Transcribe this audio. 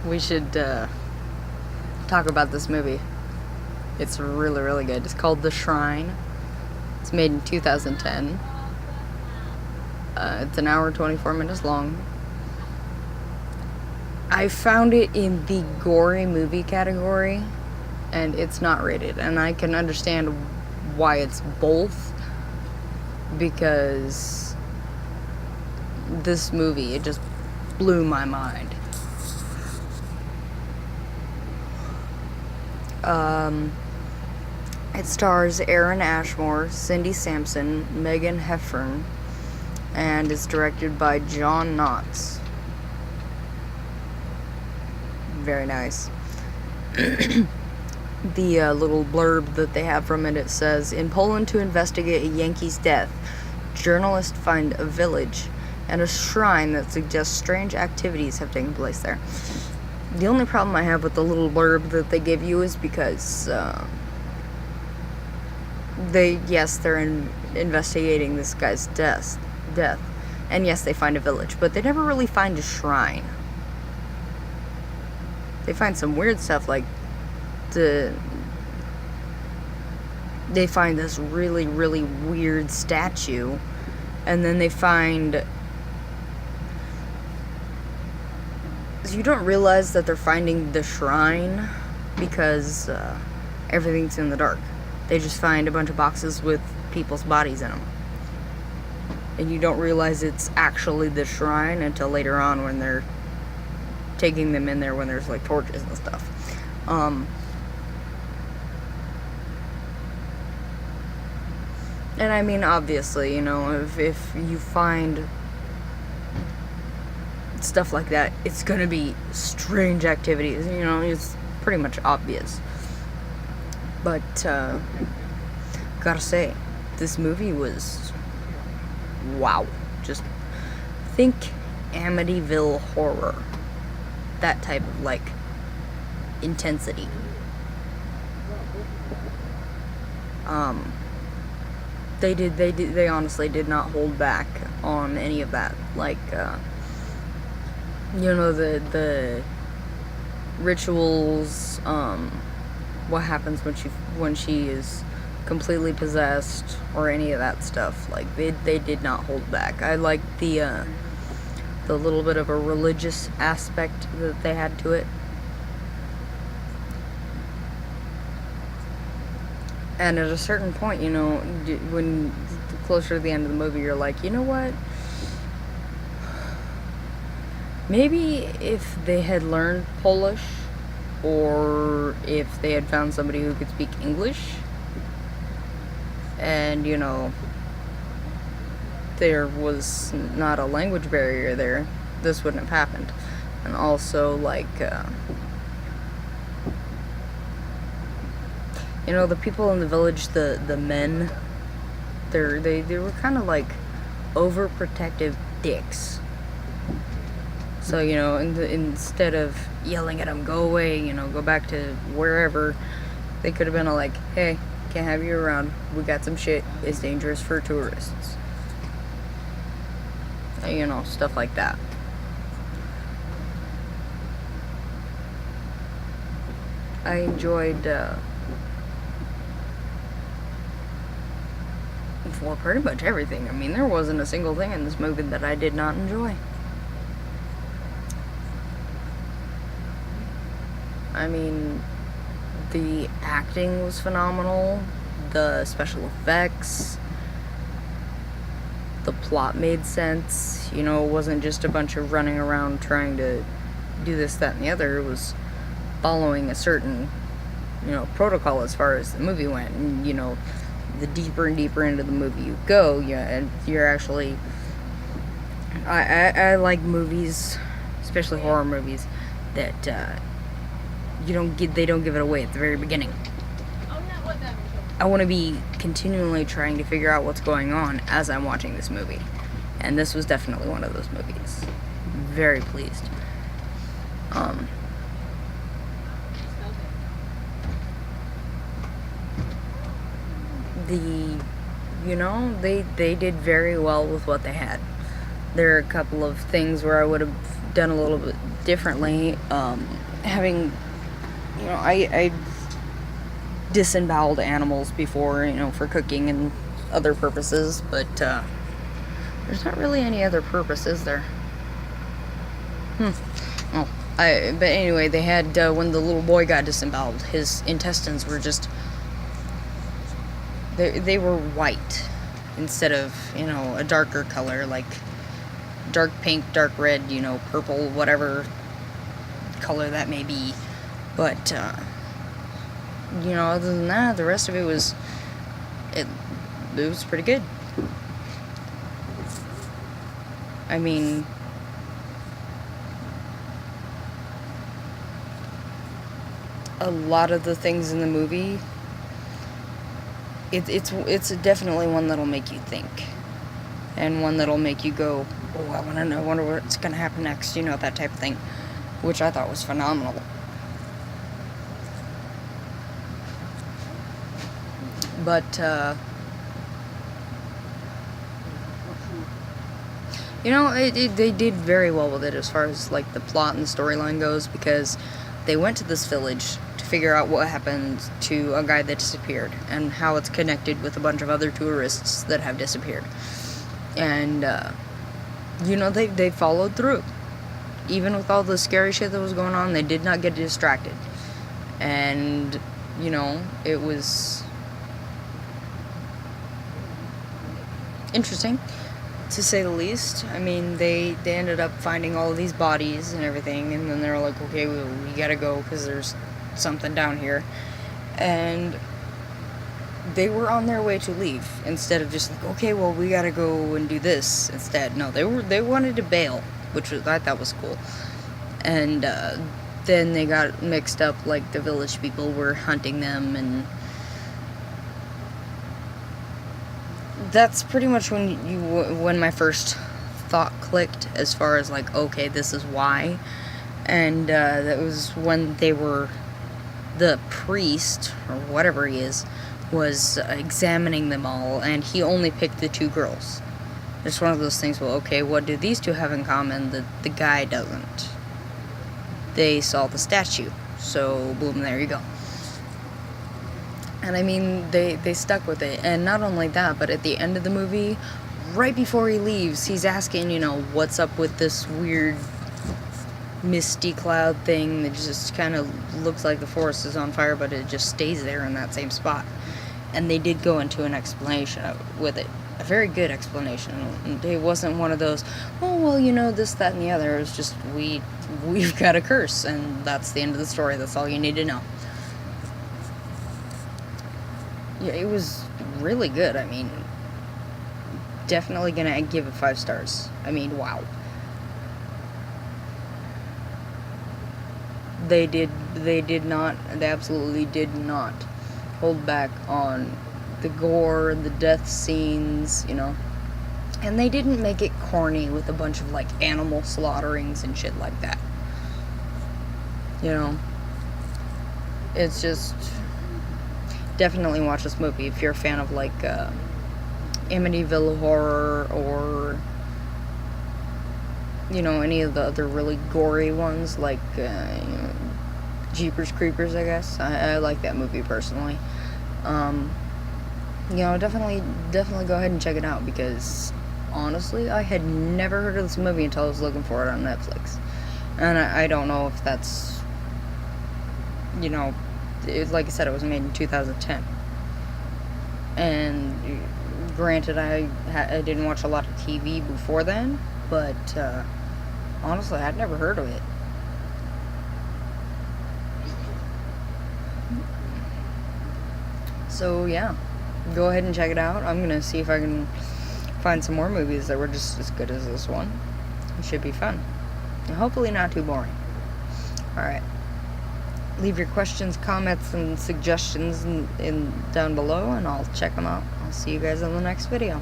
we should talk about this movie. It's really, really good. It's called The Shrine. It's made in 2010. It's an hour and 24 minutes long. I found it in the gory movie category, and it's not rated. And I can understand why it's both, because this movie, it just blew my mind. It stars Aaron Ashmore, Cindy Sampson, Megan Heffern, and is directed by John Knotts. Very nice. The little blurb that they have from it says, in Poland to investigate a Yankee's death, journalists find a village and a shrine that suggests strange activities have taken place there. The only problem I have with the little blurb that they give you is because they're investigating this guy's death, and yes, they find a village, but they never really find a shrine. They find some weird stuff, like they find this really, really weird statue, and then they find... You don't realize that they're finding the shrine because everything's in the dark. They just find a bunch of boxes with people's bodies in them. And you don't realize it's actually the shrine until later on when they're taking them in there, when there's like torches and stuff. And I mean, obviously, you know, if you find stuff like that, it's gonna be strange activities, you know, it's pretty much obvious. But gotta say, this movie was wow. Just think Amityville horror, that type of like intensity. They honestly did not hold back on any of that. Like you know, the rituals, what happens when she is completely possessed, or any of that stuff. Like they did not hold back. I liked the little bit of a religious aspect that they had to it. And at a certain point, you know, when closer to the end of the movie, you're like, you know what? Maybe if they had learned Polish, or if they had found somebody who could speak English, and, you know, there was not a language barrier there, this wouldn't have happened. And also, like, you know, the people in the village, the men, they were kind of like overprotective dicks. So, you know, instead of yelling at them, go away, you know, go back to wherever, they could have been like, hey, can't have you around, we got some shit, it's dangerous for tourists. You know, stuff like that. I enjoyed, well, pretty much everything. I mean, there wasn't a single thing in this movie that I did not enjoy. I mean, the acting was phenomenal, the special effects, the plot made sense. You know, it wasn't just a bunch of running around trying to do this, that, and the other. It was following a certain, you know, protocol as far as the movie went. And, you know, the deeper and deeper into the movie you go, and you're actually... I like movies, especially horror movies, that they don't give it away at the very beginning. I want to be continually trying to figure out what's going on as I'm watching this movie. And this was definitely one of those movies. Very pleased. They did very well with what they had. There are a couple of things where I would have done a little bit differently. Having, I disemboweled animals before, for cooking and other purposes, but there's not really any other purpose, is there? Well, but anyway, they had, when the little boy got disemboweled, his intestines were just, they were white instead of, a darker color, like dark pink, dark red, purple, whatever color that may be. But, other than that, the rest of it was pretty good. I mean, a lot of the things in the movie, it's definitely one that'll make you think, and one that'll make you go, oh, I want to know, wonder what's gonna happen next, that type of thing, which I thought was phenomenal. But they did very well with it as far as like the plot and the storyline goes, because they went to this village to figure out what happened to a guy that disappeared and how it's connected with a bunch of other tourists that have disappeared. And they followed through. Even with all the scary shit that was going on, they did not get distracted. And it was interesting, to say the least. I mean, they ended up finding all of these bodies and everything, and then they were like, okay, we gotta go because there's something down here. And they were on their way to leave, instead of just like, okay, well, we gotta go and do this instead. No, they wanted to bail, which I thought was cool. And then they got mixed up, like the village people were hunting them, and that's pretty much when my first thought clicked, as far as like, okay, this is why. And that was when the priest, or whatever he is, was examining them all, and he only picked the 2 girls. It's one of those things, well, okay, what do these 2 have in common that the guy doesn't? They saw the statue, so boom, there you go. And I mean, they stuck with it. And not only that, but at the end of the movie, right before he leaves, he's asking, what's up with this weird misty cloud thing that just kind of looks like the forest is on fire, but it just stays there in that same spot. And they did go into an explanation with it. A very good explanation. It wasn't one of those, oh, well, this, that, and the other. It was just, we've got a curse, and that's the end of the story. That's all you need to know. Yeah, it was really good. I mean, definitely gonna give it 5 stars. I mean, wow. They absolutely did not hold back on the gore, the death scenes, and they didn't make it corny with a bunch of like animal slaughterings and shit like that. It's just, definitely watch this movie if you're a fan of like Amityville Horror, or any of the other really gory ones, like Jeepers Creepers, I guess. I like that movie personally. Definitely go ahead and check it out, because honestly, I had never heard of this movie until I was looking for it on Netflix. And I don't know if that's, like I said, it was made in 2010. And granted, I didn't watch a lot of TV before then, but honestly, I'd never heard of it. So yeah, go ahead and check it out. I'm gonna see if I can find some more movies that were just as good as this one. It should be fun, and hopefully not too boring. Alright, leave your questions, comments, and suggestions in down below, and I'll check them out. I'll see you guys in the next video.